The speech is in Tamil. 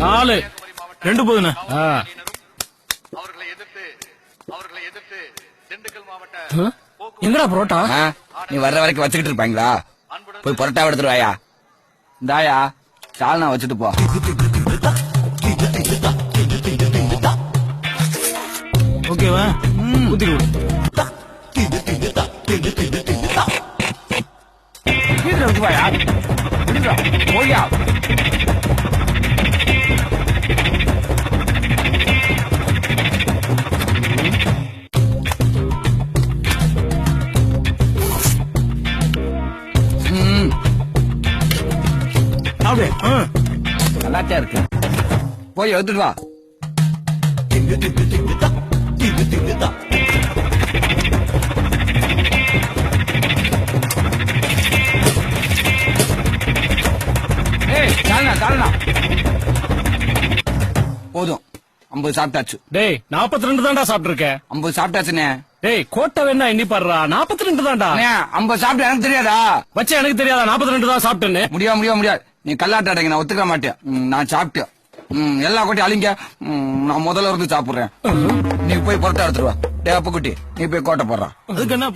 நாலு 2 போதுண்ணே. எங்கடா புரோட்டா? நீ வர்ற வரைக்கும் வச்சுக்கிட்டு இருப்பாங்களா? போய் புரோட்டா எடுத்துட்டு வாயா. இந்தாயா சால்னா வச்சுட்டு போ. ஓகேவா? ஊத்தி கொடு. வாயா போயா. நல்லாச்சா இருக்கு. போய் எடுத்துட்டு வா. போதும் 50 சாப்பிட்டாச்சு. டேய் 42 தான்டா சாப்பிட்டு இருக்க. 50 சாப்பிட்டாச்சுனே. டேய் கோட்டை வேணா எண்ணி பாடுறா. 42 தான்டா. 50 சாப்பிட்டு எனக்கு தெரியாதா? வச்ச எனக்கு தெரியாதா 42 தான் சாப்பிட்டேன்னு? முடியாது. நீ கல்லாட்டாடங்க, நான் ஒத்துக்க மாட்டேன். நான் சாப்பிட்டேன். எல்லா கொட்டி அழிங்க. நான் முதல்ல இருந்து சாப்பிடுறேன். நீ போய் புரட்டா எடுத்துட்டு வா. டே அப்பு குட்டி, நீ போய் கோட்டை போடுறா. அதுக்கு என்ன